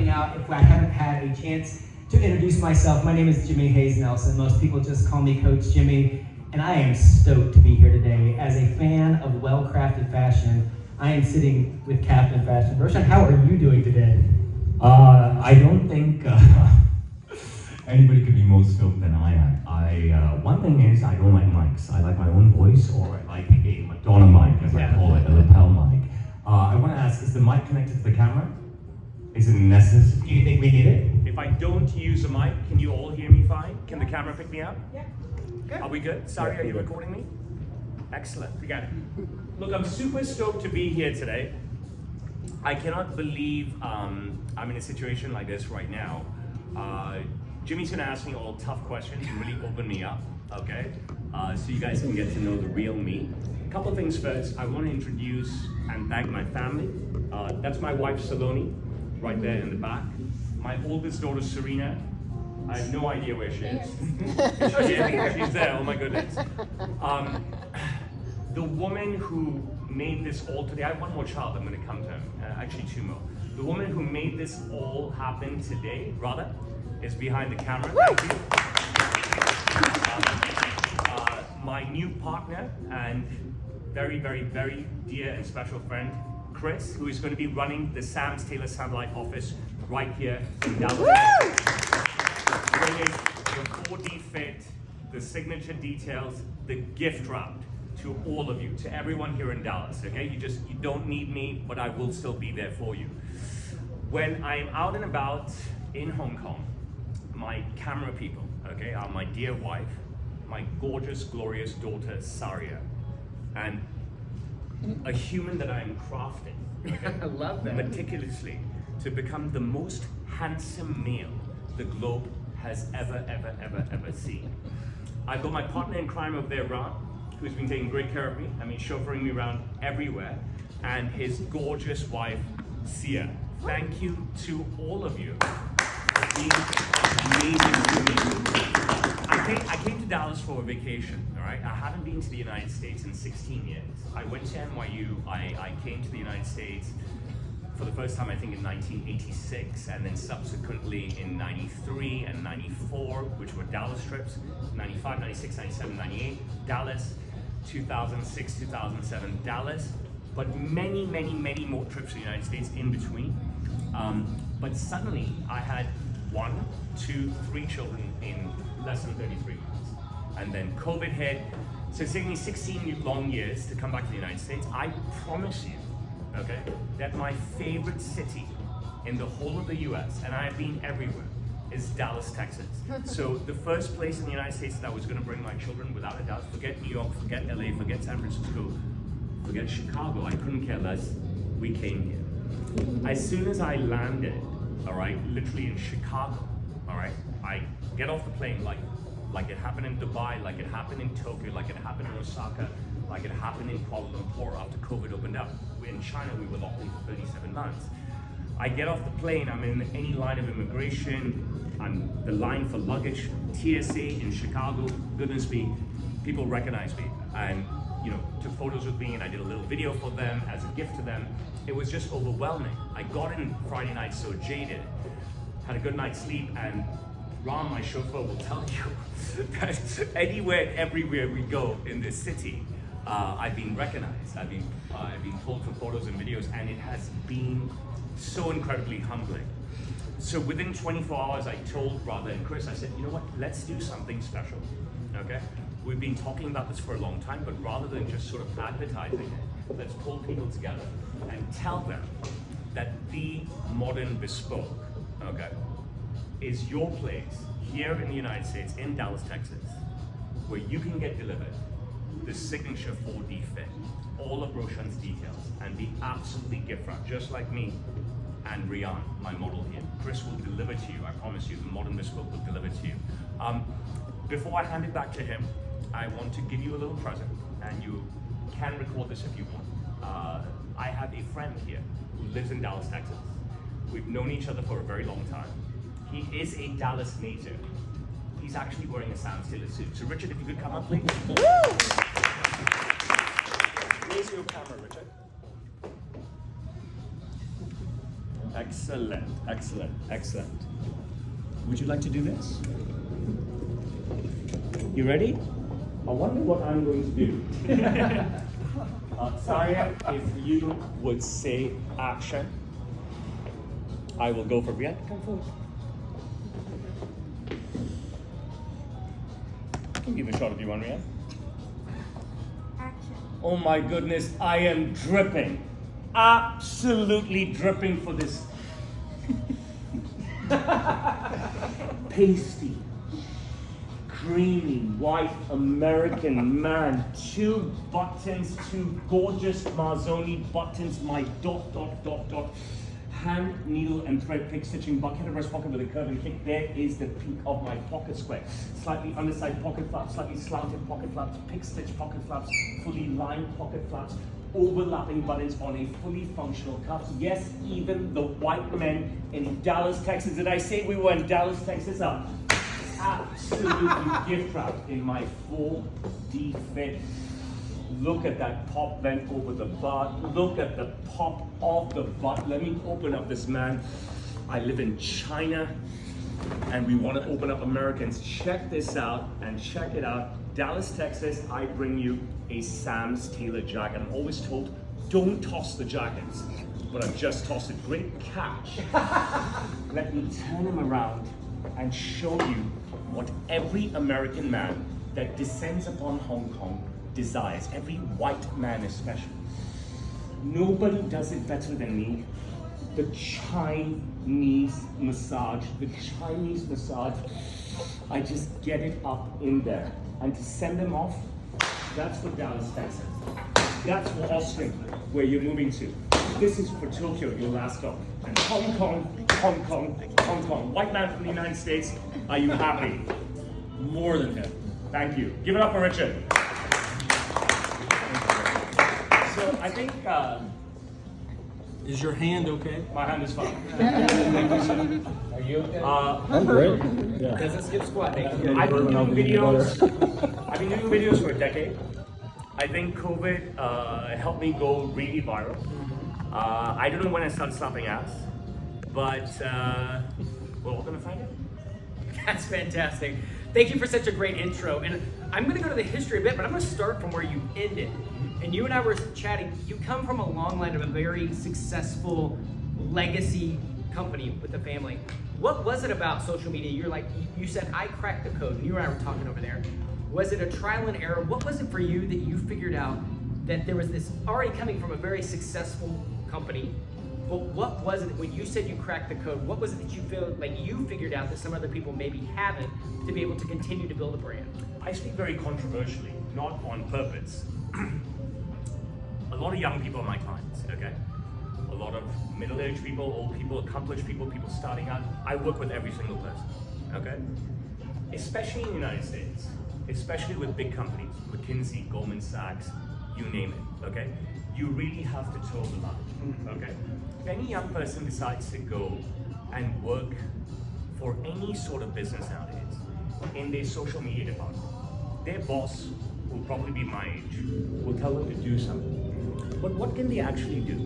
me out if I haven't had a chance to introduce myself. My name is Jimmy Hayes Nelson. Most people just call me Coach Jimmy, and I am stoked to be here today. As a fan of well-crafted fashion, I am sitting with Captain Fashion. Roshan, how are you doing today? I don't think anybody could be more stoked than I am. One thing is, I don't like mics. I like my own voice, or I like a Madonna mic, as I call it, a lapel mic. I want to ask, is the mic connected to the camera? Is it necessary? Do you think we need it? If I don't use a mic, can you all hear me fine? Can the camera pick me up? Yeah. Good. Are we good? Sorry, are you recording me? Excellent, we got it. Look, I'm super stoked to be here today. I cannot believe I'm in a situation like this right now. Jimmy's gonna ask me all tough questions and really open me up, okay? So you guys can get to know the real me. A couple things first, I want to introduce and thank my family. That's my wife, Saloni, right there in the back. My oldest daughter, Serena. I have no idea where she is. She's there, oh my goodness. The woman who made this all today, I have one more child, I'm gonna come to him, actually two more. The woman who made this all happen today, Radha, is behind the camera, thank you. My new partner and very, very, very dear and special friend, Chris, who is going to be running the Sam's Taylor Satellite office right here in Dallas. Bringing the 4D fit, the signature details, the gift wrap to all of you, to everyone here in Dallas, okay? You don't need me, but I will still be there for you. When I'm out and about in Hong Kong, my camera people, okay, are my dear wife, my gorgeous, glorious daughter, Saria, and a human that I am crafting, okay, I love that. meticulously to become the most handsome male the globe has ever seen. I've got my partner in crime over there, Ron, who's been taking great care of me, chauffeuring me around everywhere, and his gorgeous wife, Sia. Thank you to all of you for being amazing to me. I came to Dallas for a vacation, all right? I haven't been to the United States in 16 years. I went to NYU, I came to the United States for the first time, I think, in 1986, and then subsequently in 93 and 94, which were Dallas trips, 95, 96, 97, 98, Dallas, 2006, 2007, Dallas, but many more trips to the United States in between. But suddenly, I had 1, 2, 3 children in less than 33 months. And then COVID hit, so it's taken me 16 long years to come back to the United States. I promise you, okay, that my favorite city in the whole of the US, and I have been everywhere, is Dallas, Texas. So the first place in the United States that I was gonna bring my children, without a doubt, forget New York, forget LA, forget San Francisco, forget Chicago, I couldn't care less, we came here. As soon as I landed, all right, literally in Chicago, all right, I get off the plane like it happened in Dubai, like it happened in Tokyo, like it happened in Osaka, like it happened in Kuala Lumpur after COVID opened up. In China, we were locked in for 37 months. I get off the plane, I'm in any line of immigration, I'm the line for luggage, TSA in Chicago, goodness me, people recognize me and took photos with me, and I did a little video for them as a gift to them. It was just overwhelming. I got in Friday night so jaded, had a good night's sleep, and Ron, my chauffeur, will tell you that anywhere, everywhere we go in this city, I've been recognized. I've been pulled for photos and videos, and it has been so incredibly humbling. So within 24 hours, I told Radha and Chris, I said, you know what, let's do something special, okay? We've been talking about this for a long time, but rather than just sort of advertising it, let's pull people together and tell them that the Modern Bespoke, okay, is your place here in the United States, in Dallas, Texas, where you can get delivered the signature 4D fit, all of Roshan's details, and be absolutely gift wrapped, just like me and Rian, my model here. Chris will deliver to you, I promise you, the Modern Bespoke will deliver to you. Before I hand it back to him, I want to give you a little present, and you can record this if you want. I have a friend here who lives in Dallas, Texas. We've known each other for a very long time. He is a Dallas native. He's actually wearing a Sam's Taylor suit. So Richard, if you could come up, please. Where's your camera, Richard? Excellent, excellent, excellent. Would you like to do this? You ready? I wonder what I'm going to do. Saria, if you would say action, I will go for Riyadh. Come forward. I can give a shot if you want, Riyadh. Action. Oh my goodness, I am dripping. Absolutely dripping for this pasty, creamy, white American man. 2 buttons, 2 gorgeous Marzoni buttons, my ... hand, needle, and thread pick stitching bucket of breast pocket with a curve and kick. There is the peak of my pocket square. Slightly underside pocket flaps, slightly slanted pocket flaps, pick stitch pocket flaps, fully lined pocket flaps, overlapping buttons on a fully functional cuff. Yes, even the white men in Dallas, Texas. Did I say we were in Dallas, Texas? Absolutely gift wrapped in my 4D fit. Look at that pop vent over the butt. Look at the pop of the butt. Let me open up this man. I live in China and we want to open up Americans. Check this out and check it out. Dallas, Texas, I bring you a Sam's Tailor jacket. I'm always told, don't toss the jackets, but I've just tossed it. Great catch. Let me turn him around and show you what every American man that descends upon Hong Kong desires. Every white man is special. Nobody does it better than me. The Chinese massage. I just get it up in there. And to send them off, that's for Dallas, Texas. That's for Austin, where you're moving to. This is for Tokyo, your last stop. And Hong Kong, Hong Kong, Hong Kong. White man from the United States, are you happy? More than him. Thank you. Give it up for Richard. So I think Is your hand okay? my hand is fine. Thank you, sir. Are you okay? I'm great. Yeah. Doesn't skip squat. Thank you. I've been doing videos for a decade. I think COVID helped me go really viral. I don't know when I started slapping ass, but we're all gonna find out. That's fantastic. Thank you for such a great intro. And I'm going to go to the history a bit, but I'm going to start from where you ended. And you and I were chatting. You come from a long line of a very successful legacy company with the family. What was it about social media? You're like, you said, I cracked the code. And you and I were talking over there. Was it a trial and error? What was it for you that you figured out that there was this already coming from a very successful company? But what was it when you said you cracked the code? What was it that you feel like you figured out that some other people maybe haven't to be able to continue to build a brand? I speak very controversially, not on purpose. A lot of young people are my clients, okay? A lot of middle-aged people, old people, accomplished people, people starting out. I work with every single person, okay? Especially in the United States, especially with big companies, McKinsey, Goldman Sachs, you name it, okay? You really have to toe the line, okay? If any young person decides to go and work for any sort of business nowadays in their social media department, their boss will probably be my age, will tell them to do something. But what can they actually do?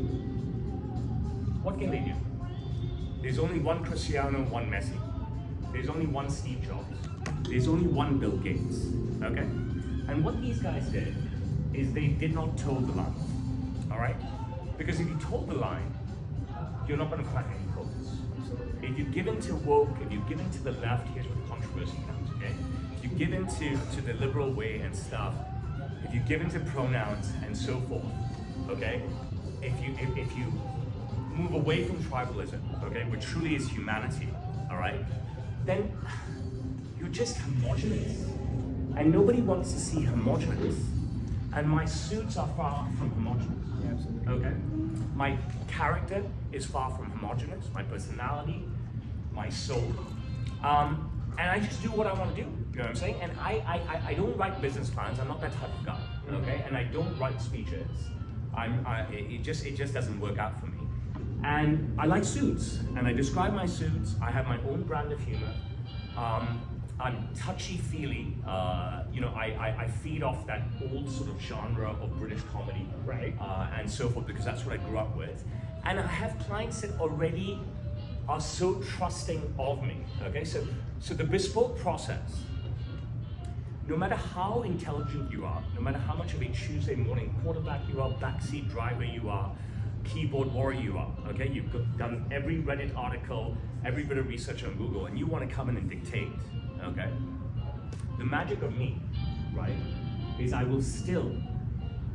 What can they do? There's only one Cristiano, one Messi. There's only one Steve Jobs. There's only one Bill Gates, okay? And what these guys did is they did not toe the line, all right? Because if you toe the line, you're not gonna crack any codes. If you give in to woke, if you give in to the left, here's where the controversy comes, okay? If you give in to the liberal way and stuff, if you give in to pronouns and so forth, okay? If you move away from tribalism, okay, which truly is humanity, all right? Then you're just homogenous. And nobody wants to see homogenous. And my suits are far from homogenous. Okay? My character is far from homogenous, my personality, my soul. And I just do what I want to do. You know what I'm saying? And I don't write business plans. I'm not that type of guy. Okay? And I don't write speeches. It just doesn't work out for me. And I like suits, and I describe my suits. I have my own brand of humor. I'm touchy-feely. I feed off that old sort of genre of British comedy, Right. And so forth, because that's what I grew up with. And I have clients that already are so trusting of me. Okay, so the bespoke process, no matter how intelligent you are, no matter how much of a Tuesday morning quarterback you are, backseat driver you are, keyboard warrior you are, okay? You've done every Reddit article, every bit of research on Google, and you want to come in and dictate, okay? The magic of me, right, is I will still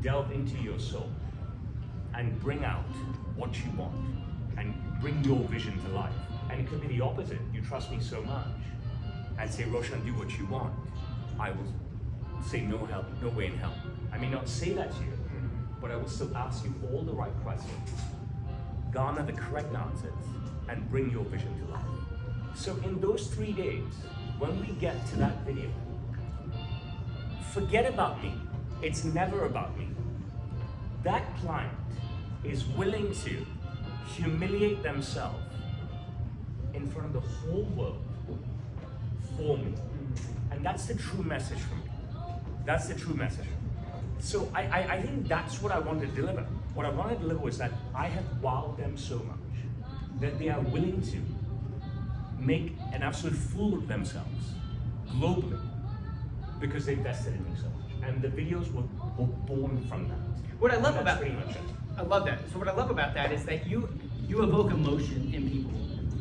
delve into your soul and bring out what you want and bring your vision to life. And it could be the opposite. You trust me so much and say, Roshan, do what you want. I will say no help, no way in hell. I may not say that to you, but I will still ask you all the right questions, garner the correct answers, and bring your vision to life. So in those 3 days, when we get to that video, forget about me. It's never about me. That client is willing to humiliate themselves in front of the whole world for me. And that's the true message for me. That's the true message. So I think that's what I want to deliver. What I want to deliver was that I have wowed them so much that they are willing to make an absolute fool of themselves globally because they invested in me so much. And the videos were born from that. What I love And about that's pretty much it. I love that. So what I love about that is that you evoke emotion in people.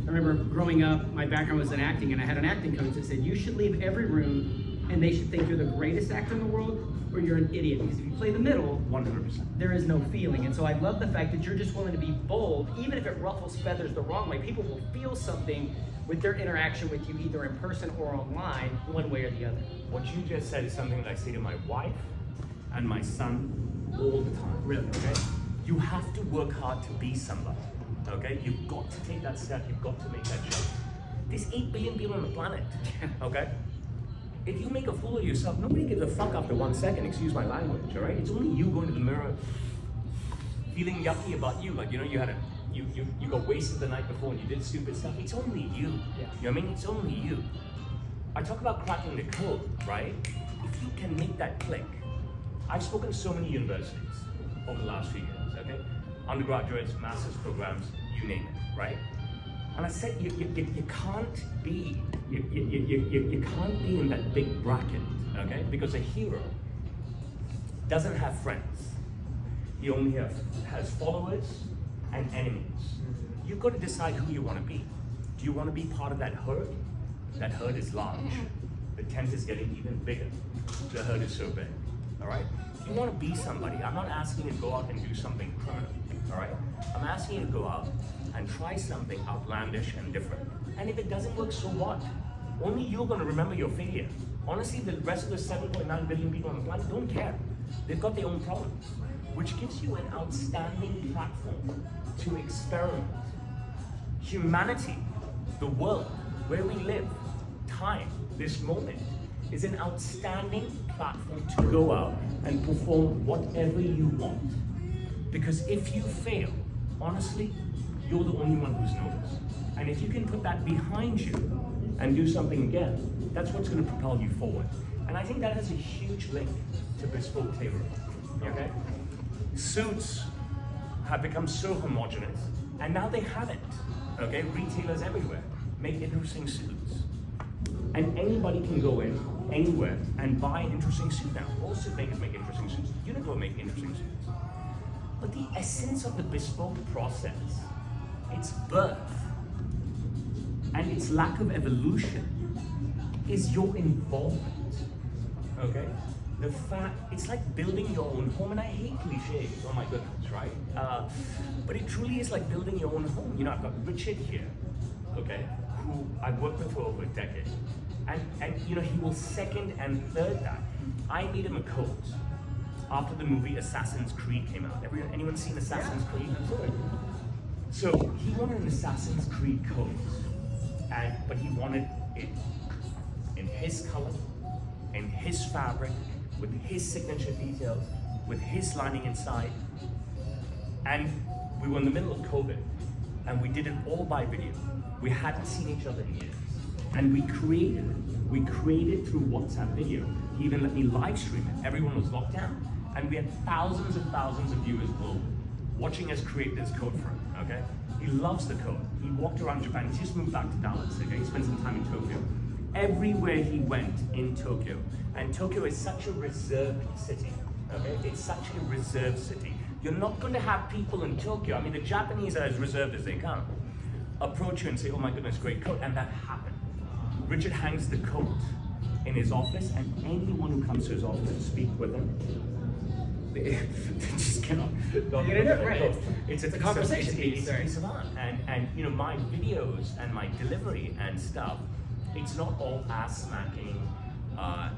I remember growing up, my background was in acting, and I had an acting coach that said you should leave every room and they should think you're the greatest actor in the world or you're an idiot, because if you play the middle, 100%. there is no feeling. And so I love the fact that you're just willing to be bold, even if it ruffles feathers the wrong way. People will feel something with their interaction with you, either in person or online, one way or the other. What you just said is something that I say to my wife and my son all the time. Really? Okay? You have to work hard to be somebody. Okay? You've got to take that step. You've got to make that change. There's 8 billion people on the planet. Okay? If you make a fool of yourself, nobody gives a fuck after 1 second. Excuse my language. All right? It's only you going to the mirror, feeling yucky about you. Like, you know, you got wasted the night before and you did stupid stuff. It's only you. Yeah. You know what I mean? It's only you. I talk about cracking the code, right? If you can make that click. I've spoken to so many universities over the last few years, okay? Undergraduates, master's programs, you name it, right? And I said, you can't be, you can't be in that big bracket, okay? Because a hero doesn't have friends. He only has followers and enemies. You've got to decide who you want to be. Do you want to be part of that herd? That herd is large. The tent is getting even bigger. The herd is so big, all right? If you want to be somebody, I'm not asking you to go out and do something criminal, all right? I'm asking you to go out and try something outlandish and different. And if it doesn't work, so what? Only you're going to remember your failure. Honestly, the rest of the 7.9 billion people on the planet don't care. They've got their own problems, which gives you an outstanding platform to experiment. Humanity, the world, where we live, time, this moment, is an outstanding platform to go out and perform whatever you want. Because if you fail, honestly, you're the only one who's noticed. And if you can put that behind you and do something again, that's what's going to propel you forward. And I think that has a huge link to bespoke tailoring, okay? Suits have become so homogenous, and now they haven't, okay? Retailers everywhere make interesting suits. And anybody can go in, anywhere, and buy an interesting suit now. All suit makers make interesting suits. Uniqlo make interesting suits. But the essence of the bespoke process, its birth, and its lack of evolution is your involvement, okay? The fact, it's like building your own home, and I hate cliches, oh my goodness, right? But it truly is like building your own home. You know, I've got Richard here, okay, who I've worked with for over a decade. And you know, he will second and third that. I made him a coat after the movie Assassin's Creed came out. Anyone seen Assassin's Creed? So he wanted an Assassin's Creed coat, but he wanted it in his color, in his fabric, with his signature details, with his lining inside. And we were in the middle of COVID, and we did it all by video. We hadn't seen each other in years. And we created through WhatsApp video. He even let me live stream it. Everyone was locked down. And we had thousands and thousands of viewers globally watching us create this code for him, okay? He loves the code. He walked around Japan. He just moved back to Dallas, okay? He spent some time in Tokyo. Everywhere he went in Tokyo, and Tokyo is such a reserved city, okay? It's such a reserved city. You're not going to have people in Tokyo, I mean, the Japanese are as reserved as they come, approach you and say, oh my goodness, great coat, and that happened. Richard hangs the coat in his office, and anyone who comes to his office to speak with him, they just cannot. Get it up, right. It's a conversation piece, It's a piece of art, and you know, my videos and my delivery and stuff, it's not all ass smacking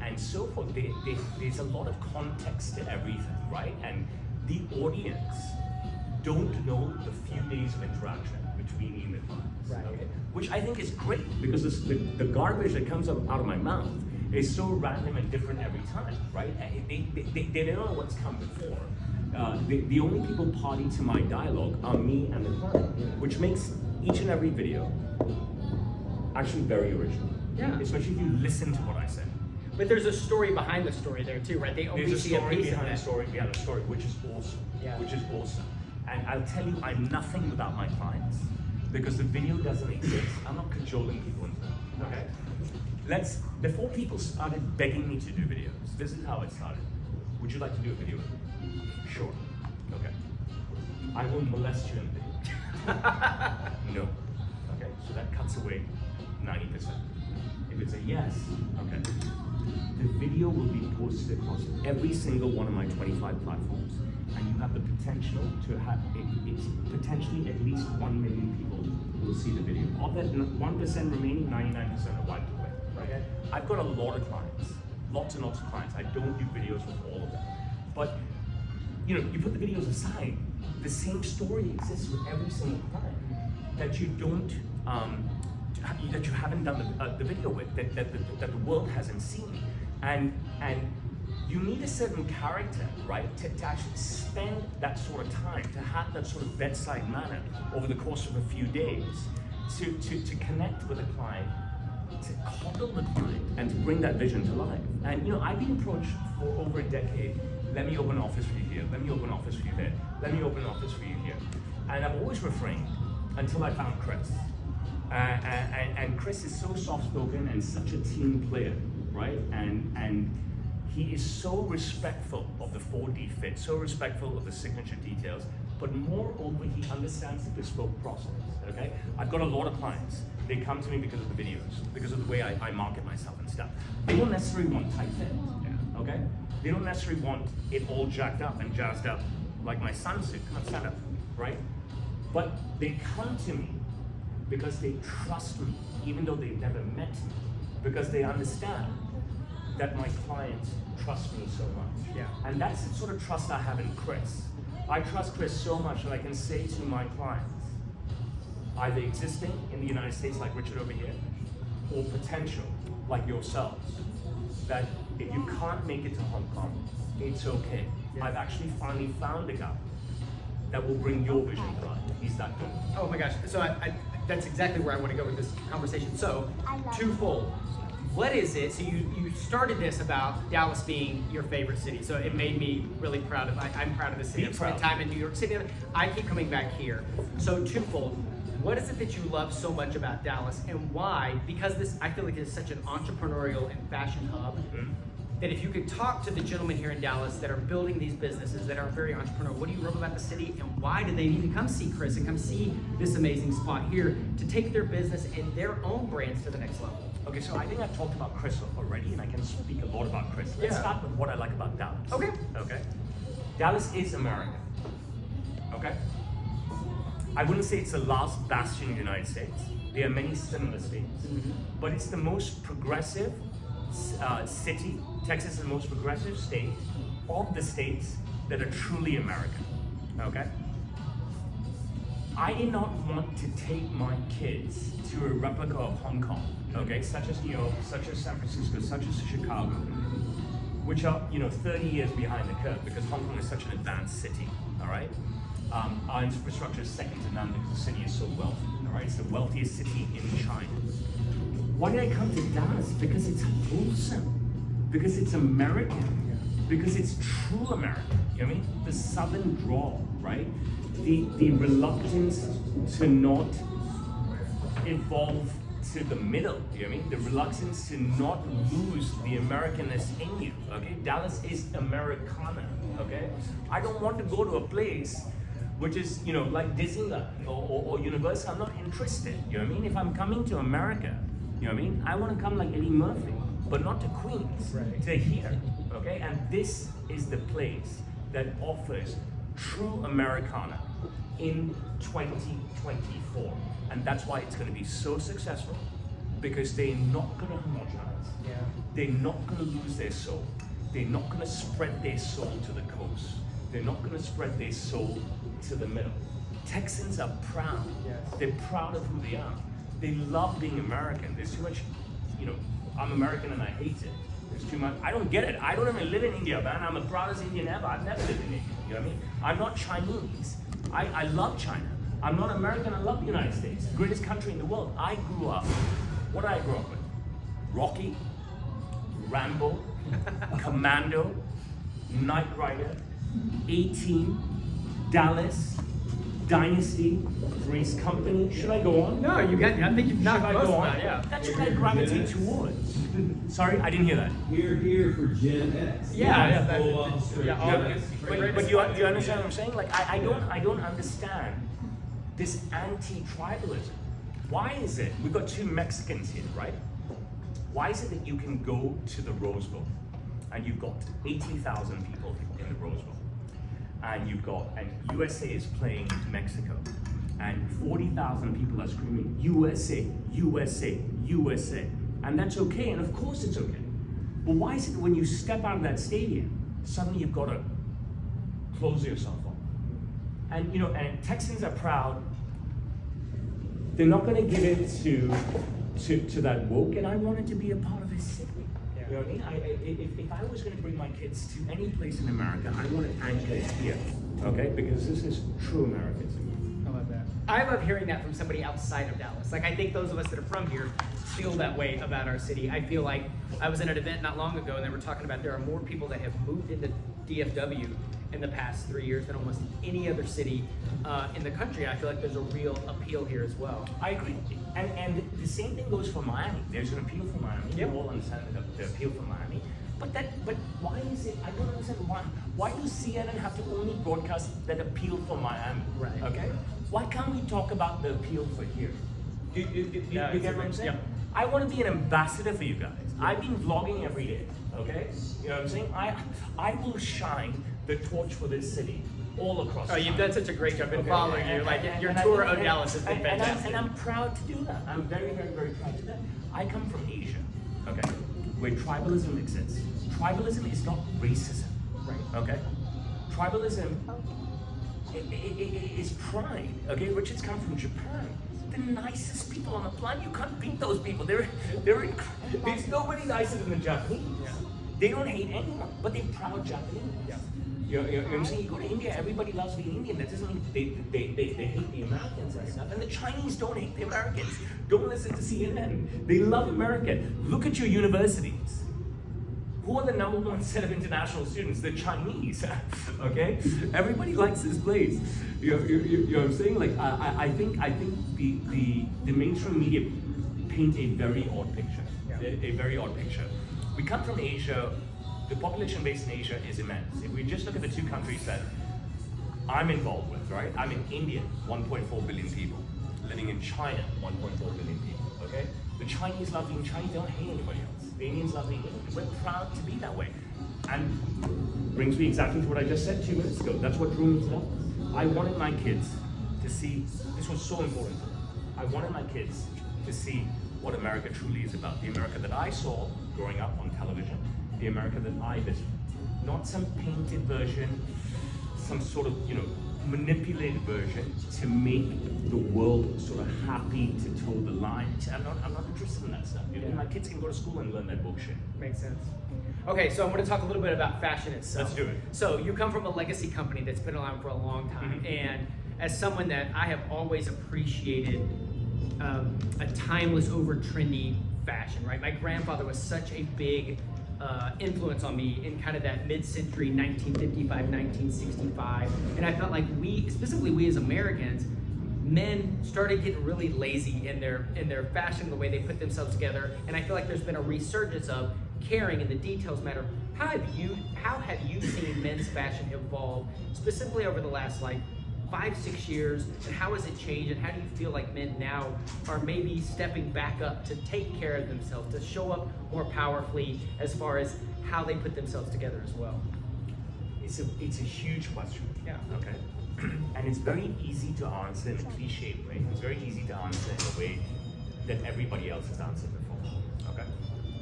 and so forth. There's a lot of context to everything, right? And the audience don't know the few days of interaction between me and the clients, Right. okay? Which I think is great because the garbage that comes out of my mouth is so random and different every time, right? They don't know what's come before. The only people party to my dialogue are me and the client, which makes each and every video actually very original. Yeah. Especially if you listen to what I say. But there's a story behind the story there too, right? They only There's a see a story piece of behind the that. story behind the story, which is awesome. Yeah. Which is awesome. And I'll tell you, I'm nothing without my clients because the video doesn't exist. I'm not cajoling people into it. Okay. Before people started begging me to do videos, this is how it started. Would you like to do a video with me? Sure. Okay. I will molest you in the video. No. Okay. So that cuts away 90%. If it's a yes, okay. The video will be posted across every single one of my 25 platforms, and you have the potential to have it's potentially at least 1 million people who will see the video. Of that 1% remaining, 99% are wiped away. Okay? I've got a lot of clients, lots and lots of clients. I don't do videos with all of them, but you know, you put the videos aside, the same story exists with every single client that you don't. That you haven't done the video with, that the world hasn't seen, and you need a certain character, right, to actually spend that sort of time, to have that sort of bedside manner over the course of a few days, to connect with a client, to coddle the client, and to bring that vision to life. And you know, I've been approached for over a decade. Let me open an office for you here. Let me open an office for you there. Let me open an office for you here. And I've always refrained until I found Chris. And Chris is so soft-spoken and such a team player, right? And he is so respectful of the 4D fit, so respectful of the signature details, but moreover, he understands the bespoke process, okay? I've got a lot of clients. They come to me because of the videos, because of the way I market myself and stuff. They don't necessarily want tight fit, okay? They don't necessarily want it all jacked up and jazzed up like my son's suit, can't stand up, right? But they come to me because they trust me, even though they've never met me, because they understand that my clients trust me so much. Yeah. And that's the sort of trust I have in Chris. I trust Chris so much that I can say to my clients, either existing in the United States like Richard over here, or potential like yourselves, that if you can't make it to Hong Kong, it's okay. Yeah. I've actually finally found a guy that will bring your vision to life. He's that good. Oh my gosh. So that's exactly where I want to go with this conversation. So, twofold. What is it? So you started this about Dallas being your favorite city. So it made me really proud of. I'm proud of the city. Be I've spent proud. time in New York City. I keep coming back here. So twofold. What is it that you love so much about Dallas, and why? Because this, I feel like, is such an entrepreneurial and fashion hub. Mm-hmm. That if you could talk to the gentlemen here in Dallas that are building these businesses that are very entrepreneurial, what do you love about the city, and why do they need to come see Chris and come see this amazing spot here to take their business and their own brands to the next level? Okay, so I think I've talked about Chris already, and I can speak a lot about Chris. Let's Yeah. start with what I like about Dallas. Okay. Okay. Dallas is America. Okay. I wouldn't say it's the last bastion in the United States. There are many similar states, but it's the most progressive city. Texas is the most progressive state of the states that are truly American. Okay. I did not want to take my kids to a replica of Hong Kong, okay, such as New York, such as San Francisco, such as Chicago, which are, 30 years behind the curve because Hong Kong is such an advanced city, all right? Our infrastructure is second to none because the city is so wealthy, all right? It's the wealthiest city in China. Why did I come to Dallas? Because it's wholesome, because it's American, because it's true American, you know what I mean? The Southern drawl, right? right? The reluctance to not evolve to the middle, you know what I mean? The reluctance to not lose the Americanness in you, okay? Dallas is Americana, okay? I don't want to go to a place which is, you know, like Disneyland or Universal. I'm not interested, you know what I mean? If I'm coming to America, you know what I mean? I want to come like Eddie Murphy, but not to Queens, Right. to here, okay? And this is the place that offers true Americana in 2024. And that's why it's going to be so successful, because they're not going to homogenize. Yeah. They're not going to lose their soul. They're not going to spread their soul to the coast. They're not going to spread their soul to the middle. Texans are proud. Yes. They're proud of who they are. They love being American. There's too much, you know, I'm American and I hate it. There's too much. I don't get it. I don't even live in India, man. I'm the proudest Indian ever. I've never lived in India. You know what I mean? I'm not Chinese. I love China. I'm not American. I love the United States. Greatest country in the world. I grew up. What did I grow up with? Rocky, Rambo, Commando, Knight Rider, A-Team, Dallas, Dynasty, Three's Company. Should I go on? No, you got. I think you've Should knocked I most go of on? that. Yeah. That's what I gravitate towards. Sorry, I didn't hear that. We're here for Gen X. Yeah, yeah, Full on straight yeah, Gen all X. But you understand what I'm saying? Like I don't understand this anti-tribalism. Why is it we've got two Mexicans here, right? Why is it that you can go to the Rose Bowl and you've got 80,000 people in the Rose Bowl, and USA is playing Mexico, and 40,000 people are screaming USA, USA, USA, and that's okay, and of course it's okay. But why is it that when you step out of that stadium, suddenly you've got to close yourself off? And you know, and Texans are proud. They're not going to give it to that woke, and I wanted to be a part of this city. You know what I mean? If I was going to bring my kids to any place in America, I want to anchor it here, okay? Because this is true Americanism. I love that. I love hearing that from somebody outside of Dallas. Like, I think those of us that are from here feel that way about our city. I feel like I was in an event not long ago, and they were talking about there are more people that have moved into DFW in the past 3 years than almost any other city in the country. I feel like there's a real appeal here as well. I agree. And the same thing goes for Miami. There's an appeal for Miami. Yep. You all understand the appeal for Miami. But why is it, I don't understand why does CNN have to only broadcast that appeal for Miami? Right. Okay? Why can't we talk about the appeal for here? You Yeah, get what I'm saying? yep. I want to be an ambassador for you guys. I've been vlogging every day, okay? You know what I'm saying? I will shine the torch for this city all across Oh, the you've country. done such a great job. I've been Okay, following you. and- Like, and- your and I tour think- of Dallas has been and I'm- fantastic. And I'm proud to do that. I'm very, very, very proud to do that. I come from Asia, okay, where tribalism exists. Tribalism is not racism, Right. okay? Tribalism is pride, okay? Richard's come from Japan. The nicest people on the planet. You can't beat those people. There's nobody nicer than the Japanese. Yeah. They don't hate anyone, but they're proud Japanese. Yeah. You know what I'm saying? You go to India, everybody loves being Indian. That doesn't mean they hate the Americans and stuff. And the Chinese don't hate the Americans. Don't listen to CNN. They love America. Look at your universities. Who are the number one set of international students? The Chinese. Okay? Everybody likes this place. You know what I'm saying? Like I think the mainstream media paint a very odd picture. Yeah. A very odd picture. We come from Asia. The population base in Asia is immense. If we just look at the two countries that I'm involved with, right? I'm in India, 1.4 billion people. Living in China, 1.4 billion people, okay? The Chinese love being Chinese, they don't hate anybody else. The Indians love being Indian. We're proud to be that way. And brings me exactly to what I just said 2 minutes ago. That's what drew me to that. I wanted my kids to see, this was so important. I wanted my kids to see what America truly is about. The America that I saw growing up on television, the America that I visited. Not some painted version, some sort of, manipulated version to make the world sort of happy to toe the line. I'm not interested in that stuff. My kids can go to school and learn that bullshit. Makes sense. Okay, so I'm going to talk a little bit about fashion itself. Let's do it. So you come from a legacy company that's been around for a long time, and as someone that I have always appreciated a timeless over trendy fashion, right? My grandfather was such a big influence on me in kind of that mid-century 1955, 1965. And I felt like specifically we as Americans, men started getting really lazy in their fashion, the way they put themselves together. And I feel like there's been a resurgence of caring and the details matter. How have you seen men's fashion evolve specifically over the last 5-6 years, and how has it changed, and how do you feel like men now are maybe stepping back up to take care of themselves, to show up more powerfully as far as how they put themselves together as well? It's a huge question. Yeah. Okay. And it's very easy to answer in a cliched way. It's very easy to answer in a way that everybody else has answered before. Okay.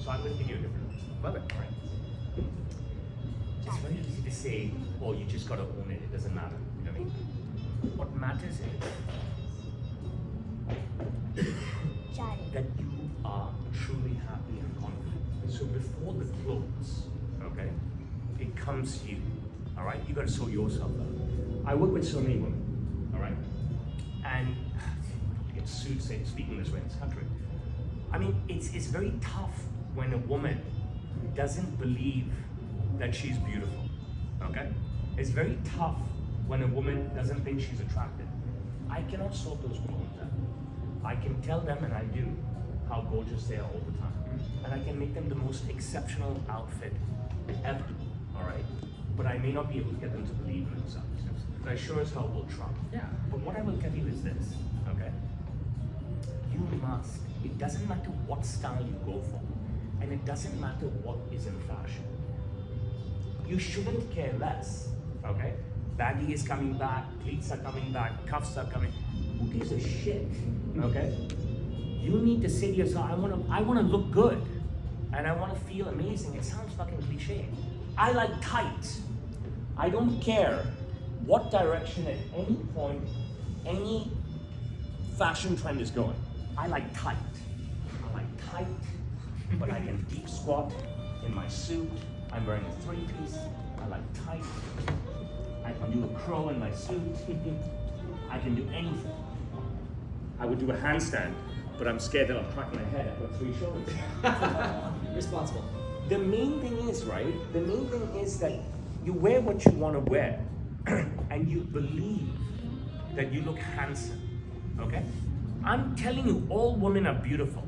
So I'm going to give you a different answer. Love it. All right. It's very easy to say, "Oh, you just got to own it. It doesn't matter." You know what I mean? What matters is that you are truly happy and confident. So before the clothes, okay, it comes to you. All right, you got to sort yourself out. I work with so many women, all right, and get sued speaking this way in this country. I mean, it's very tough when a woman doesn't believe that she's beautiful. Okay, it's very tough when a woman doesn't think she's attractive. I cannot sort those problems out. I can tell them, and I do, how gorgeous they are all the time. And I can make them the most exceptional outfit ever, all right? But I may not be able to get them to believe in themselves. But I sure as hell will try. Yeah. But what I will tell you is this, okay? You must, it doesn't matter what style you go for, and it doesn't matter what is in fashion. You shouldn't care less, okay? Baggy is coming back, pleats are coming back, cuffs are coming. Who gives a shit? Okay? You need to say to yourself, I wanna look good. And I wanna feel amazing. It sounds fucking cliche. I like tight. I don't care what direction at any point, any fashion trend is going. I like tight. I like tight, but I can deep squat in my suit. I'm wearing a 3-piece. I like tight. I can do a crow in my suit. I can do anything. I would do a handstand, but I'm scared that I'll crack my head. I've got 3 shoulders. Responsible. The main thing is, right? The main thing is that you wear what you want to wear, and you believe that you look handsome. Okay? I'm telling you, all women are beautiful.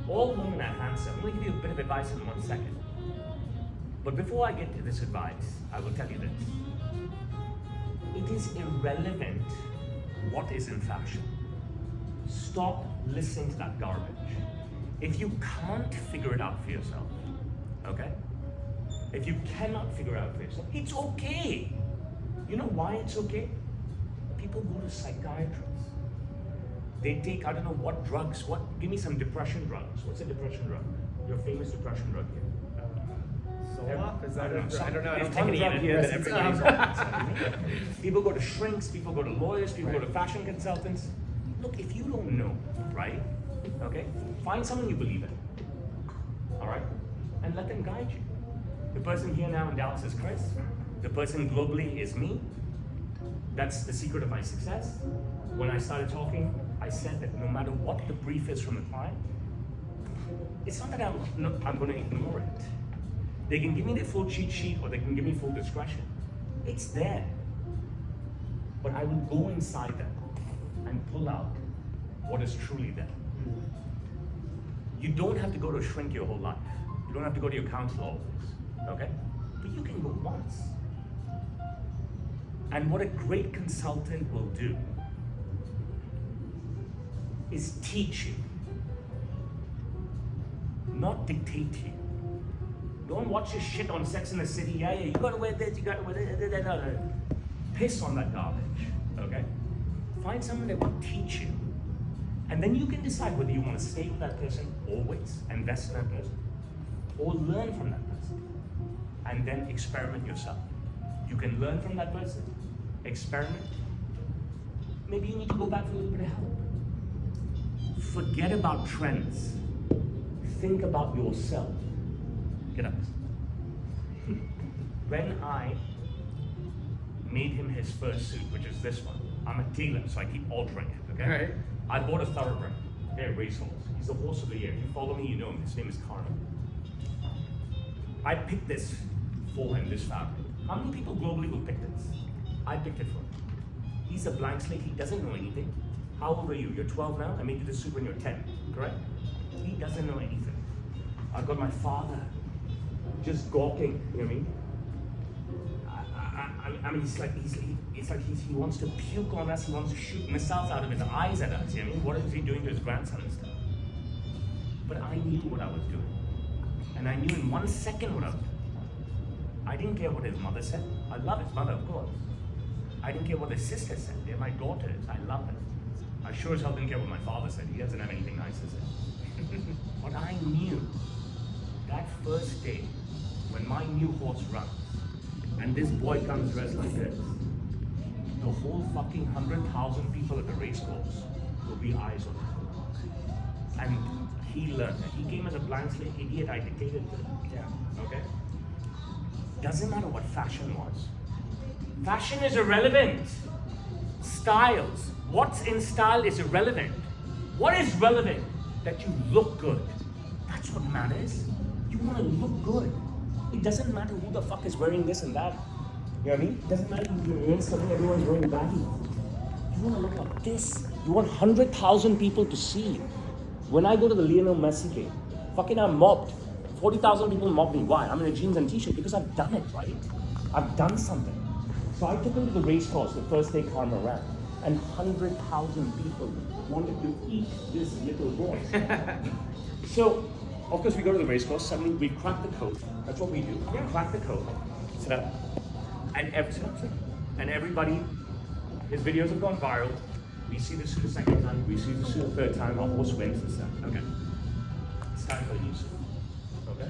All women are handsome. I'm going to give you a bit of advice in 1 second. But before I get to this advice, I will tell you this. It is irrelevant what is in fashion. Stop listening to that garbage. If you can't figure it out for yourself, okay? If you cannot figure it out for yourself, it's okay. You know why it's okay? People go to psychiatrists. They take, I don't know what drugs, give me some depression drugs. What's a depression drug? Your famous depression drug here. Zoloft? Is that I don't know. I don't It's take one any drug here that antidepressants. everybody's on. People go to shrinks, people go to lawyers, people go to fashion consultants. Look, if you don't know, right? Okay? Find someone you believe in. All right? And let them guide you. The person here now in Dallas is Chris. The person globally is me. That's the secret of my success. When I started talking, I said that no matter what the brief is from the client, it's not that I'm going to ignore it. They can give me the full cheat sheet or they can give me full discretion. It's there. But I will go inside them and pull out what is truly there. You don't have to go to a shrink your whole life. You don't have to go to your counselor always, okay? But you can go once. And what a great consultant will do is teach you, not dictate to you. Don't watch your shit on Sex and the City. Yeah, you gotta wear this, you gotta wear that. Piss on that garbage, okay? Find someone that will teach you. And then you can decide whether you want to stay with that person always, invest in that person, or learn from that person. And then experiment yourself. You can learn from that person, experiment. Maybe you need to go back for a little bit of help. Forget about trends. Think about yourself. Get up. When I made him his first suit, which is this one, I'm a tailor, so I keep altering it, okay? Right. I bought a thoroughbred. They're racehorse. He's the horse of the year. If you follow me, you know him. His name is Carmen. I picked this for him, this fabric. How many people globally will pick this? I picked it for him. He's a blank slate, he doesn't know anything. How old are you? You're 12 now? I made you this suit when you're 10, correct? He doesn't know anything. I've got my father just gawking, you know what I mean? I mean, he wants to puke on us, he wants to shoot missiles out of his eyes at us, you know what I mean? What is he doing to his grandson and stuff? But I knew what I was doing. And I knew in 1 second what I was doing. I didn't care what his mother said. I love his mother, of course. I didn't care what his sister said. They're my daughters. I love them. I sure as hell didn't care what my father said. He doesn't have anything nice to say. But I knew that first day when my new horse runs and this boy comes dressed like this, the whole fucking 100,000 people at the race course will be eyes on him. And he learned that. He came as a blank slate idiot. I dictated to him. Yeah. Okay? Doesn't matter what fashion was. Fashion is irrelevant. Styles. What's in style is irrelevant. What is relevant? That you look good. That's what matters. You want to look good. It doesn't matter who the fuck is wearing this and that. You know what I mean? It doesn't matter if you're wearing something everyone's wearing baggy. You want to look like this. You want 100,000 people to see you. When I go to the Lionel Messi game, fucking I'm mobbed. 40,000 people mob me. Why? I'm in a jeans and t-shirt because I've done it, right? I've done something. So I took him to the race course the first day Karma ran, and 100,000 people wanted to eat this little boy. So, of course, we go to the race course. Suddenly, we crack the code. That's what we do. We crack the code. Sit up, and everybody, his videos have gone viral. We see the suit a second time. We see the suit a third time. Our horse wins and stuff. Okay, it's time for the new suit. Okay,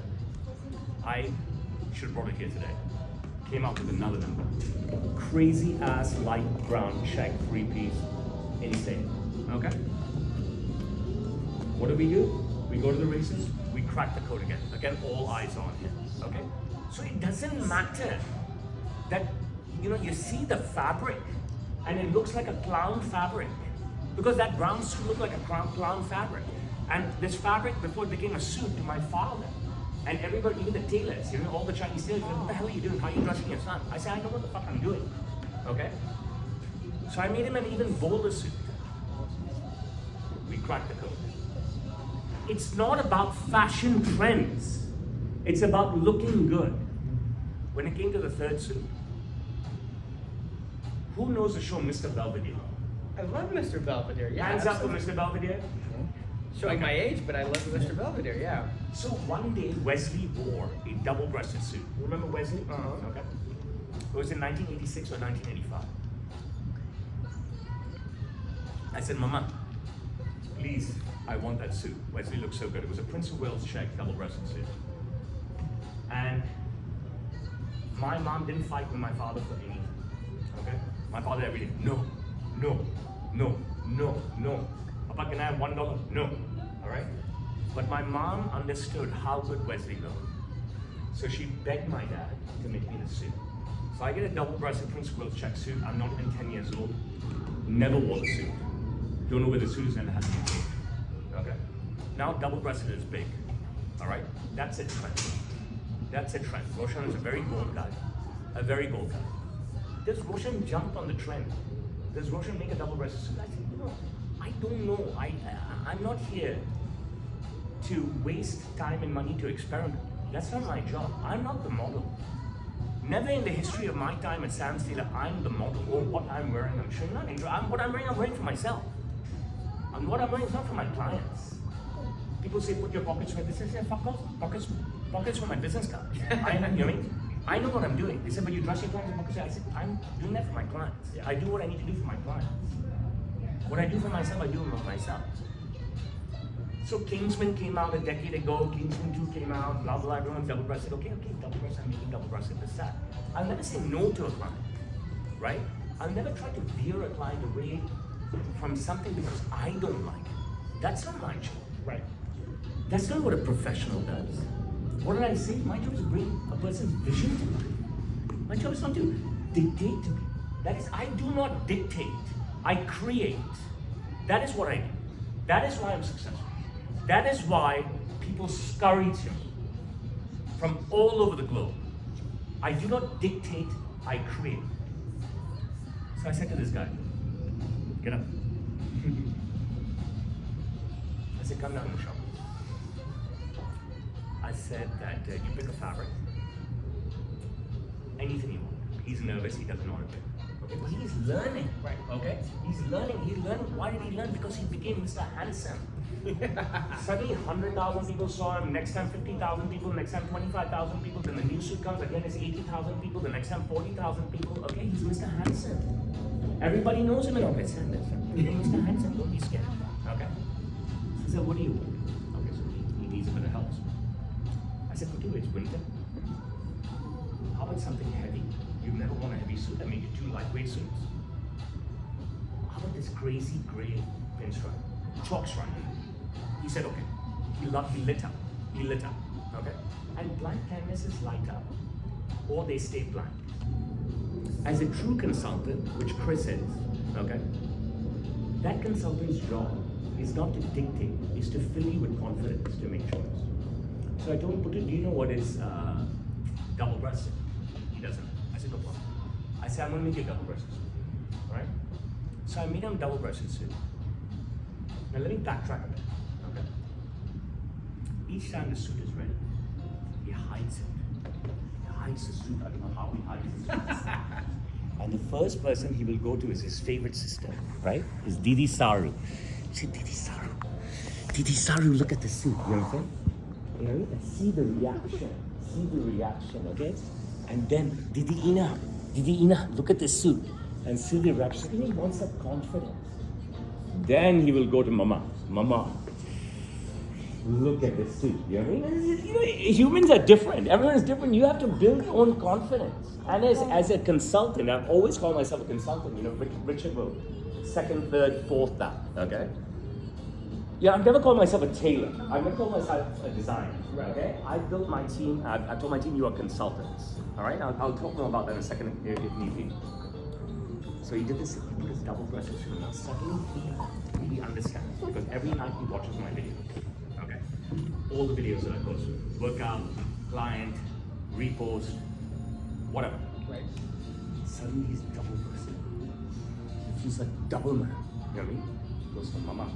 I should have brought it here today. Came out with another number. Crazy ass light brown check 3-piece. Insane. Okay? What do? We go to the races, we crack the code again. Again, all eyes on him. Okay? So it doesn't matter that, you know, you see the fabric and it looks like a clown fabric. Because that brown suit looked like a clown fabric. And this fabric, before it became a suit, to my father, and everybody, even the tailors, you know, all the Chinese tailors, what the hell are you doing? How are you dressing your son? I said, I know what the fuck I'm doing. Okay? So I made him an even bolder suit. We cracked the code. It's not about fashion trends. It's about looking good. When it came to the third suit, who knows the show Mr. Belvedere? I love Mr. Belvedere. Yeah, Hands up for Mr. Belvedere. Showing my age, but I love Mr. Belvedere. Yeah. So one day Wesley wore a double-breasted suit. You remember Wesley? Okay. It was in 1986 or 1985. I said, Mama, please, I want that suit. Wesley looked so good. It was a Prince of Wales check double-breasted suit. And my mom didn't fight with my father for anything. Okay? My father every day, no. Papa, can I have $1? No. All right? But my mom understood how good Wesley looked. So she begged my dad to make me the suit. So I get a double-breasted Prince of Wales check suit. I'm not even 10 years old. Never wore the suit. Don't know where the suit is and it has to be big. Okay? Now double-breasted is big. All right? That's a trend. That's a trend. Roshan is a very bold guy. A very bold guy. Does Roshan jump on the trend? Does Roshan make a double-breasted suit? I said, you know, I don't know. I'm not here to waste time and money to experiment. That's not my job. I'm not the model. Never in the history of my time at Sam Steeler, I'm the model. Or what I'm wearing, I'm showing nothing. What I'm wearing for myself. And what I'm wearing is not for my clients. People say, put your pockets where this is. Yeah, fuck off. Pockets for my business card. You know what I mean? I know what I'm doing. They said, but you dress your clients in pockets. I said, I'm doing that for my clients. I do what I need to do for my clients. What I do for myself, I do for myself. So Kingsman came out a decade ago, Kingsman 2 came out, blah, blah, everyone's double-breasted. Okay, double-breasted, I'm making double-breasted, this, that. I'll never say no to a client, right? I'll never try to veer a client away from something because I don't like it. That's not my job. Right. That's not what a professional does. What did I say? My job is to bring a person's vision to life. My job is not to dictate to me. That is, I do not dictate. I create. That is what I do. That is why I'm successful. That is why people scurry to me. from all over the globe. I do not dictate, I create. So I said to this guy, get up. I said, come down in the shop. I said that you pick a fabric, anything you want. He's nervous, he doesn't know how to pick. Okay, but he's learning, right? Okay, he's learning. Why did he learn? Because he became Mr. Handsome. Suddenly 100,000 people saw him, next time 50,000 people, next time 25,000 people, then the new suit comes, again it's 80,000 people, the next time 40,000 people. Okay, he's Mr. Handsome. Everybody knows him in Orchid Sanders. Mr. Handsome, don't be scared. Okay? So I said, what do you want? Okay, so he needs a bit of help. I said, for 2 weeks, winter. How about something heavy? You've never worn a heavy suit. I made you 2 lightweight suits. How about this crazy gray pinstripe? Chalk stripe. He said, okay. He lit up. He lit up. Okay? And blank canvases light up, or they stay blank. As a true consultant, which Chris is, okay? That consultant's job is not to dictate, is to fill you with confidence to make choice. So I told him, Putu, do you know what is double-breasted? He doesn't. I said, no problem. I said, I'm going to make you a double-breasted suit. Alright? So I made him a double-breasted suit. Now let me backtrack a bit. Okay? Each time the suit is ready, he hides it. He hides the suit. I don't know how he hides the suit. And the first person he will go to is his favorite sister, right? Is Didi Saru. He said, Didi Saru. Didi Saru, look at the suit. You know what I'm saying? You know, see the reaction. See the reaction, okay? And then Didi Ina, look at the suit. And see the reaction. He wants that confidence. Then he will go to Mama. Mama, look at this suit. You know what I mean? You know, humans are different. Everyone is different. You have to build your own confidence. And as a consultant, I've always called myself a consultant. You know, Richard will second, third, fourth that. Okay. Yeah, I've never called myself a tailor. I've never called myself a designer. Okay. I've built my team. I've told my team you are consultants. All right. I'll talk more about that in a second if need be. So he did this double-breasted suit. Now suddenly he understands, because every night he watches my videos. Okay, all the videos that I post, workout, client, repost, whatever. Right. Suddenly he's double-breasted. He feels like double man. You know what I mean? He goes to Mama.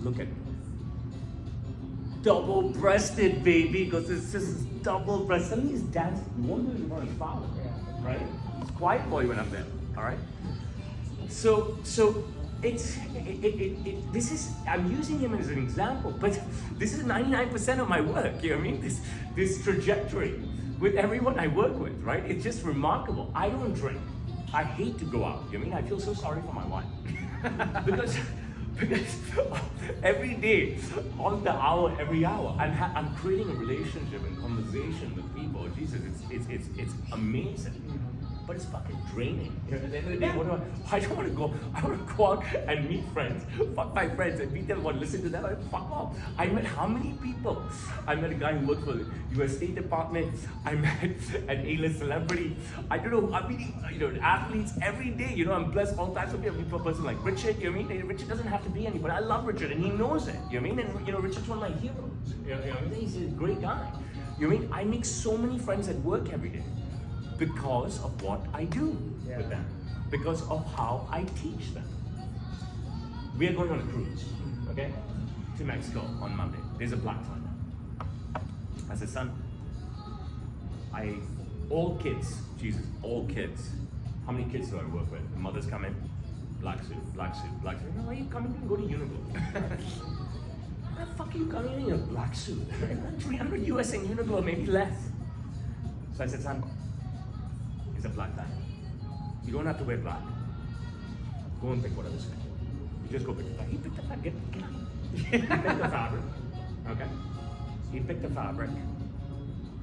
Look at me. Double-breasted, baby, because it's just double-breasted. Suddenly he's dancing. You won't do it in front of his father, right? He's quiet boy when I'm there. All right. So this is, I'm using him as an example, but this is 99% of my work. You know what I mean? This trajectory with everyone I work with, right? It's just remarkable. I don't drink. I hate to go out. You know what I mean? I feel so sorry for my wife because every day, on the hour, every hour, I'm creating a relationship and conversation with people. Jesus, it's amazing. But it's fucking draining. You know, at the end of the day, I don't want to go. I want to go out and meet friends, fuck my friends, and meet them, want to listen to them. I fuck off. I met how many people? I met a guy who worked for the U.S. State Department. I met an A-list celebrity. I don't know. I mean, athletes every day. You know, I'm blessed all types of people. I meet a person like Richard. You know what I mean? Richard doesn't have to be anybody. I love Richard, and he knows it. You know what I mean? And Richard's one of my heroes. You know what I mean? He's a great guy. You know what I mean? I make so many friends at work every day. Because of what I do with them, because of how I teach them. We are going on a cruise, okay, to Mexico on Monday. There's a black tie. I said, son, all kids, Jesus, all kids. How many kids do I work with? The mothers come in, black suit, black suit, black suit. Why are you coming to go to Uniqlo? Why the fuck are you coming in a black suit? 300 US in Uniqlo, maybe less. So I said, son, it's a black tie. You don't have to wear black. Go and pick whatever suit. You just go pick the fabric. He picked the fabric. He picked the fabric. Okay? He picked the fabric.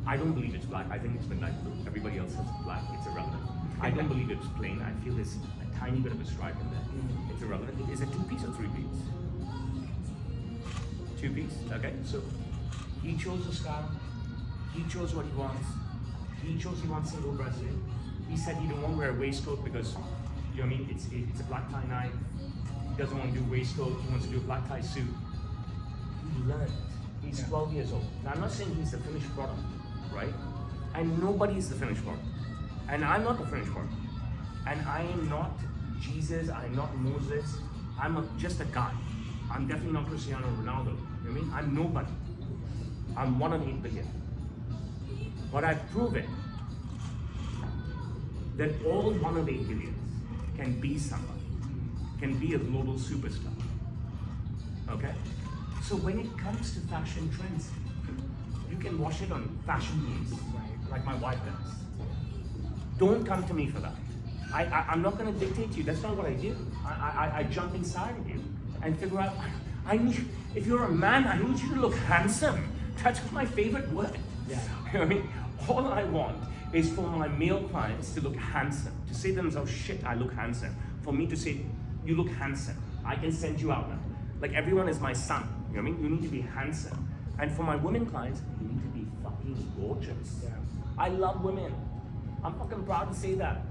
I don't believe it's black. I think it's midnight blue. Everybody else says black. It's irrelevant. I don't believe it's plain. I feel there's a tiny bit of a stripe in there. It's irrelevant. Is it 2-piece or 3-piece? 2-piece. Okay? So he chose the style. He chose what he wants. He chose he wants single-breasted. He said he don't want to wear a waistcoat because, you know what I mean, it's a black tie night. He doesn't want to do a waistcoat. He wants to do a black tie suit. He learned. He's 12 years old. Now, I'm not saying he's the finished product, right? And nobody is the finished product. And I'm not the finished product. And I am not Jesus, I'm not Moses. I'm just a guy. I'm definitely not Cristiano Ronaldo. You know what I mean? I'm nobody. I'm 1 of 8 billion. But I've proven that all 1 of 8 billions can be somebody, can be a global superstar. Okay? So when it comes to fashion trends, you can watch it on Fashion News, like my wife does. Don't come to me for that. I'm not going to dictate to you. That's not what I do. I jump inside of you and figure out. If you're a man, I need you to look handsome. That's my favorite word. Yeah. You know what I mean? All I want is for my male clients to look handsome, to say to themselves, shit, I look handsome. For me to say, you look handsome. I can send you out now. Like everyone is my son. You know what I mean? You need to be handsome. And for my women clients, you need to be fucking gorgeous. Yeah. I love women. I'm fucking proud to say that.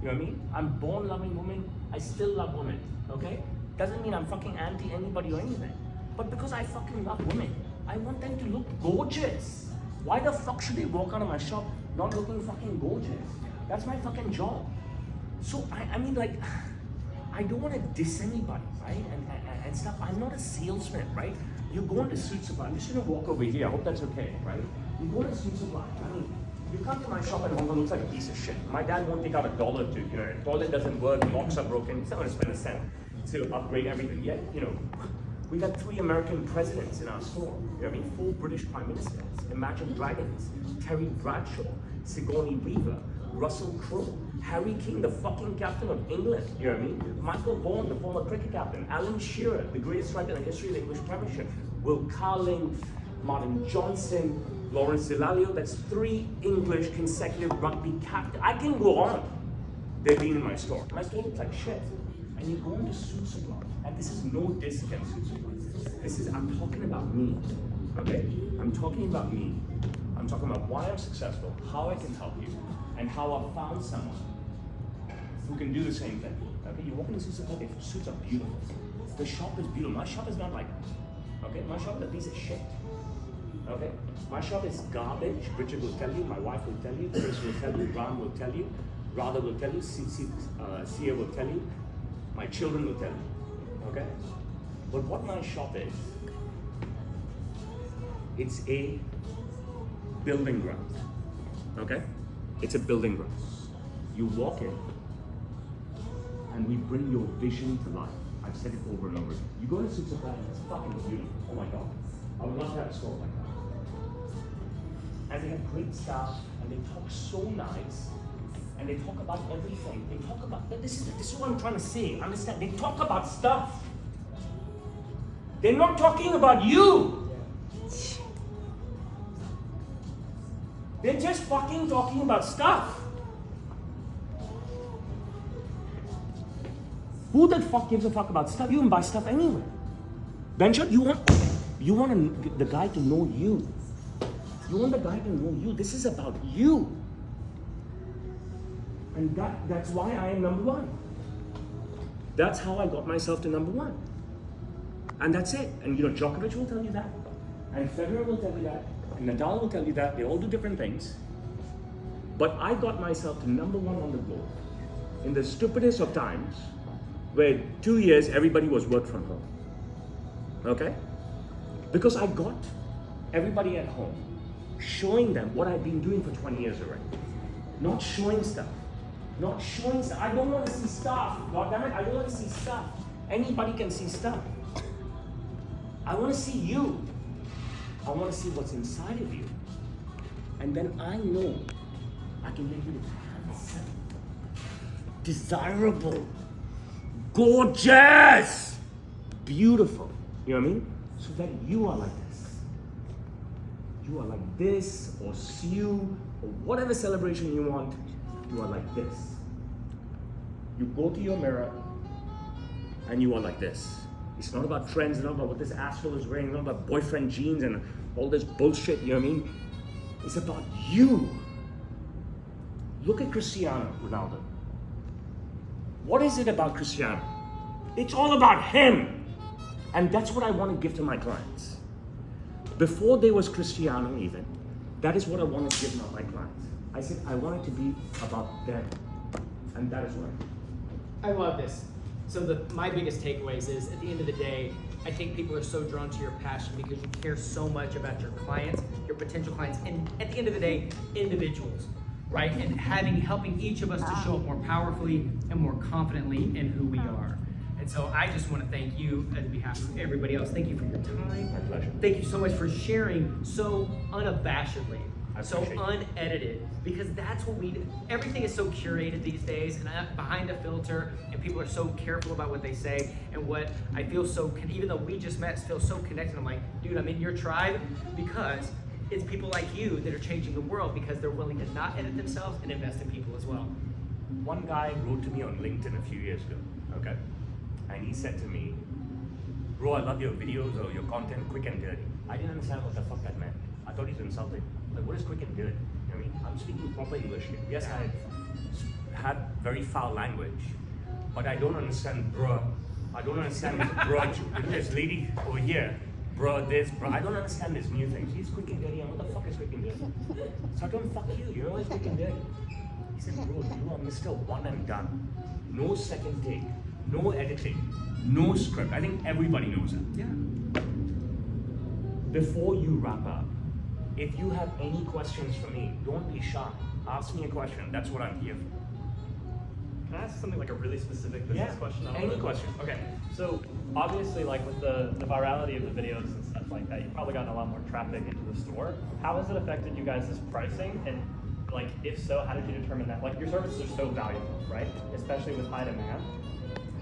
You know what I mean? I'm born loving women. I still love women. Okay? Doesn't mean I'm fucking anti anybody or anything. But because I fucking love women, I want them to look gorgeous. Why the fuck should they walk out of my shop not looking fucking gorgeous? That's my fucking job. So I mean, like, I don't want to diss anybody, right? And stuff. I'm not a salesman, right? You go into Suit Supply. I'm just gonna walk over here. I hope that's okay, right? You go into Suit Supply. I mean, you come to my shop at Hong Kong, looks like a piece of shit. My dad won't take out $1 to, you know, toilet doesn't work, locks are broken. He's not gonna spend a cent to upgrade everything. Yet, you know, we got 3 American presidents in our store. You know what I mean? 4 British prime ministers. Imagine Dragons, Terry Bradshaw, Sigourney Weaver, Russell Crowe, Harry King, the fucking captain of England. You know what I mean? Michael Vaughan, the former cricket captain, Alan Shearer, the greatest striker in the history of the English Premiership, Will Carling, Martin Johnson, Lawrence Delalio. That's 3 English consecutive rugby captains. I can go on. They've been in my store. My store looks like shit. And you go into Suit Supply, and this is no diss against Suit Supply. This is, I'm talking about me, okay? I'm talking about me. I'm talking about why I'm successful, how I can help you, and how I found someone who can do the same thing. Okay, you walk into Suit Supply, the suits are beautiful. The shop is beautiful. My shop is not like, okay, my shop is a piece of shit. Okay, my shop is garbage. Richard will tell you, my wife will tell you, Chris will tell you, Ram will tell you, Radha will tell you, Sia will tell you, my children will tell you. Okay, but what my shop is, it's a building ground. Okay, it's a building ground. You walk in, and we bring your vision to life. I've said it over and over again. You go to Suit Supply, it's fucking beautiful. Oh my God, I would love to have a store like that. And they have great staff, and they talk so nice, and they talk about everything. They talk about, this is what I'm trying to say, understand? They talk about stuff. They're not talking about you. They're just fucking talking about stuff. Who the fuck gives a fuck about stuff? You can buy stuff anyway. Benchot, you want the guy to know you. You want the guy to know you. This is about you. And that's why I am number 1. That's how I got myself to number 1. And that's it. And you know, Djokovic will tell you that. And Federer will tell you that. And Nadal will tell you that. They all do different things. But I got myself to number 1 on the globe in the stupidest of times, where 2 years everybody was work from home. Okay? Because I got everybody at home, showing them what I've been doing for 20 years already. Not showing stuff. Not showing stuff. I don't want to see stuff. God damn it, I don't want to see stuff. Anybody can see stuff. I want to see you. I want to see what's inside of you. And then I know I can make you handsome, desirable, gorgeous, beautiful. You know what I mean? So that you are like this. You are like this, or Siu, or whatever celebration you want, you are like this. You go to your mirror, and you are like this. It's not about trends, it's not about what this asshole is wearing, it's not about boyfriend jeans and all this bullshit, you know what I mean? It's about you. Look at Cristiano Ronaldo. What is it about Cristiano? It's all about him. And that's what I want to give to my clients. Before there was Cristiano even, that is what I wanted to give my clients. I said, I want it to be about them. And that is what I do. I love this. So my biggest takeaways is at the end of the day, I think people are so drawn to your passion because you care so much about your clients, your potential clients, and at the end of the day, individuals, right? And helping each of us to show up more powerfully and more confidently in who we are. And so I just want to thank you on behalf of everybody else. Thank you for your time. My pleasure. Thank you so much for sharing so unabashedly, I so appreciate it. unedited, because that's what we do. Everything is so curated these days and behind a filter, and people are so careful about what they say. And what I feel even though we just met, feel so connected. I'm like, dude, I'm in your tribe because it's people like you that are changing the world because they're willing to not edit themselves and invest in people as well. One guy wrote to me on LinkedIn a few years ago, okay? And he said to me, bro, I love your videos or your content, quick and dirty. I didn't understand what the fuck that meant. I thought he's insulting. Like, what is quick and dirty? You know what I mean? I'm speaking proper English here. Yes, I had very foul language, but I don't understand bruh. I don't understand this bruh. This lady over here, bruh this, bruh. I don't understand this new thing. She's quick and dirty, and what the fuck is quick and dirty? So I told him, fuck you, you know what's quick and dirty? He said, bro, you are Mr. One and Done. No second take, no editing, no script. I think everybody knows that. Yeah. Before you wrap up, if you have any questions for me, don't be shy. Ask me a question. That's what I'm here for. Can I ask something like a really specific business question? Any question. Okay, so obviously, like with the virality of the videos and stuff like that, you've probably gotten a lot more traffic into the store. How has it affected you guys' pricing? And like, if so, how did you determine that? Like, your services are so valuable, right? Especially with high demand.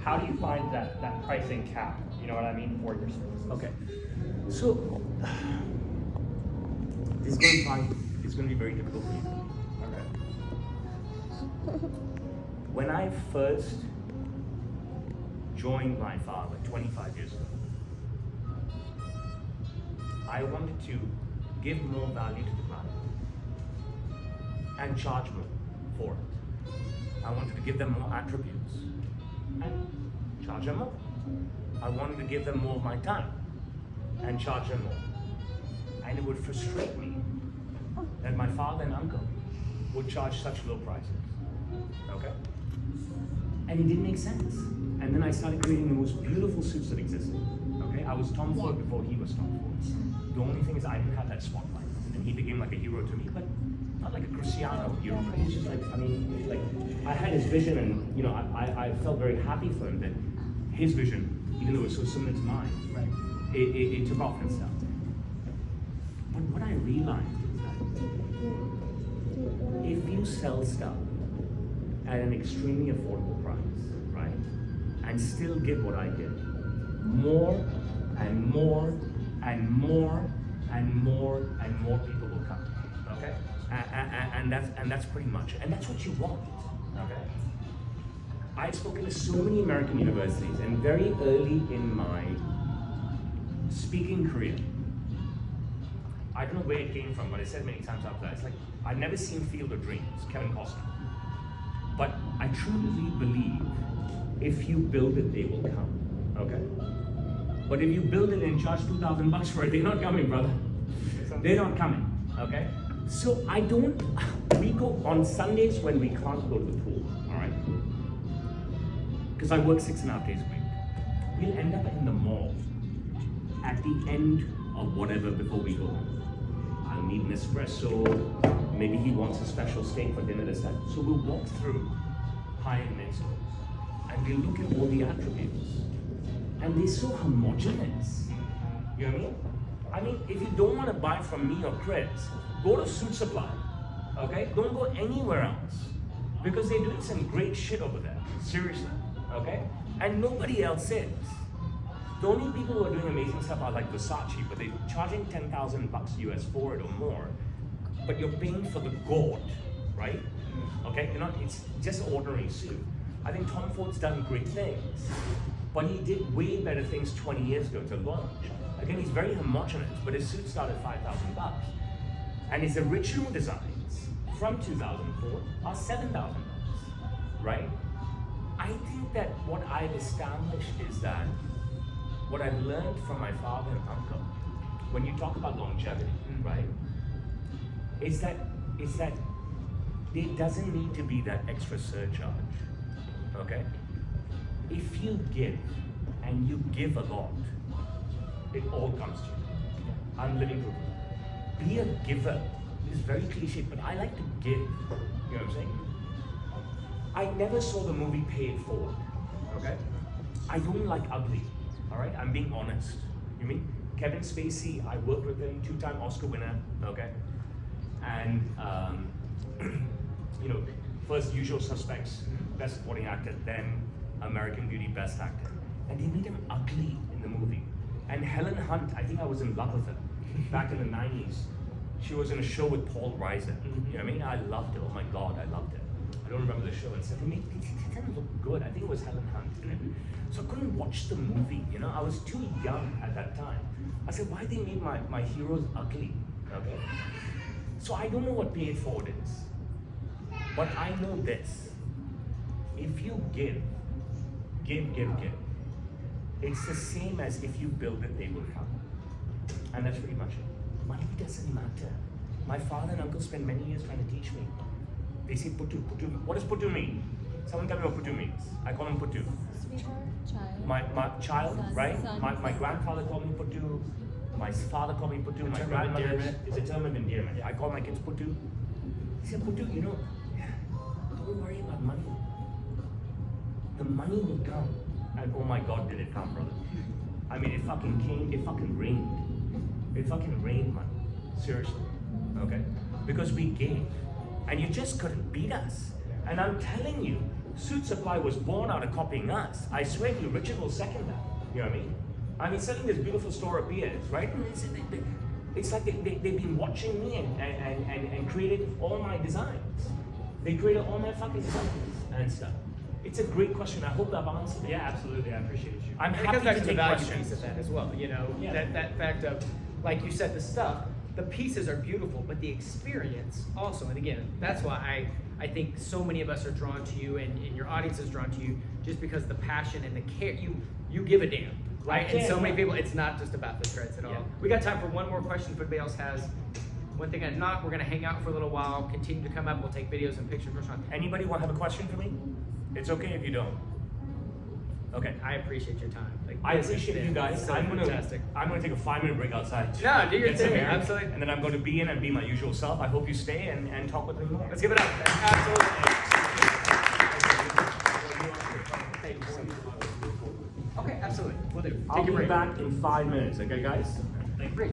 How do you find that pricing cap? You know what I mean, for your services? Okay. So this is going to be very difficult for you. Okay. When I first joined my father 25 years ago, I wanted to give more value to the client and charge more for it. I wanted to give them more attributes and charge them more. I wanted to give them more of my time and charge them more. And it would frustrate me that my father and uncle would charge such low prices. Okay? And it didn't make sense. And then I started creating the most beautiful suits that existed. Okay? I was Tom Ford before he was Tom Ford. The only thing is I didn't have that spotlight. And he became like a hero to me, but not like a Cristiano hero. But he was just like, I mean, like, I had his vision, and you know, I felt very happy for him that his vision, even though it was so similar to mine, right, it took off and stuff. But what I realized is that if you sell stuff at an extremely affordable price, right, and still give what I give, more and more and more and more and more people will come. Okay, and that's pretty much it. And that's what you want. Okay. I've spoken to so many American universities, and very early in my speaking career, I don't know where it came from, but I said many times after that, it's like, I've never seen Field of Dreams, Kevin Costner. But I truly believe if you build it, they will come, okay? But if you build it and charge $2,000 for it, they're not coming, brother. They're not coming, okay? So we go on Sundays when we can't go to the pool, all right? Because I work 6.5 days a week. We'll end up in the mall at the end of whatever before we go home. I'll need an espresso, maybe he wants a special steak for dinner this time. So we'll walk through high-end men's stores and we'll look at all the attributes. And they're so homogeneous. You know what I mean? I mean, if you don't want to buy from me or Chris, go to Suit Supply, okay? Don't go anywhere else because they're doing some great shit over there, seriously, okay? And nobody else is. The only people who are doing amazing stuff are like Versace, but they're charging $10,000 US for it or more, but you're paying for the gold, right? Okay, you're not, it's just an ordinary suit. I think Tom Ford's done great things, but he did way better things 20 years ago to launch. Again, he's very homogeneous, but his suit started $5,000. And his original designs from 2004 are $7,000, right? I think that what I've established is that what I've learned from my father and uncle when you talk about longevity, right? Is that there doesn't need to be that extra surcharge. Okay? If you give and you give a lot, it all comes to you. I'm living proof. Be a giver. It's very cliche, but I like to give. You know what I'm saying? I never saw the movie Pay It Forward. Okay? I don't like ugly. Alright? I'm being honest. You mean? Kevin Spacey, I worked with him, 2-time Oscar winner, okay? And you know, first Usual Suspects, Best Supporting Actor, then American Beauty, Best Actor. And they made him ugly in the movie. And Helen Hunt, I think I was in love with her back in the 90s. She was in a show with Paul Reiser. You know what I mean? I loved it. Oh my God, I loved it. I don't remember the show. And said, it didn't look good. I think it was Helen Hunt in it. So I couldn't watch the movie, you know? I was too young at that time. I said, why they made my heroes ugly? Okay? So I don't know what Pay It Forward is. But I know this. If you give, it's the same as if you build it, they will come. And that's pretty much it. Money doesn't matter. My father and uncle spent many years trying to teach me. They say putu. What does putu mean? Someone tell me what putu means. I call him putu. Sweetheart, child. My child, Son, right? son. My grandfather called me putu. My father called me putu. My term of grandmother endearment. is a term of endearment. I call my kids putu. He said, putu, you know, don't worry about money. The money will come. And oh my God, did it come, brother. I mean, it fucking came, it fucking rained. It fucking rained money. Seriously. Okay? Because we gave. And you just couldn't beat us. And I'm telling you, Suit Supply was born out of copying us. I swear to you, Richard will second that. You know what I mean? I mean, selling this beautiful store of beers, right? And it's like they've been watching me and created all my designs. They created all my fucking designs and stuff. It's a great question. I hope I've answered it. Yeah, absolutely. I appreciate you. I'm And it happy comes back to to the take value questions. piece of that as well. You know, Yeah. that fact of, like you said, the stuff, the pieces are beautiful, but the experience also. And again, that's why I think so many of us are drawn to you, and your audience is drawn to you, just because the passion and the care. You give a damn, right? And so many people, it's not just about the threads at all. Yeah. We got time for one more question if anybody else has. One thing if not, we're gonna hang out for a little while, continue to come up, we'll take videos and pictures. Anybody want to have a question for me? It's okay if you don't. Okay. I appreciate your time. Like, I this has appreciate been you guys. so fantastic. I'm gonna take a 5-minute break outside. No, do your Get some thing, air, absolutely. And then I'm going to be in and be my usual self. I hope you stay and talk with me more. Let's give it up. Absolutely. Okay, absolutely. We'll do. Take I'll your be break. back in 5 minutes. Okay, guys? Great.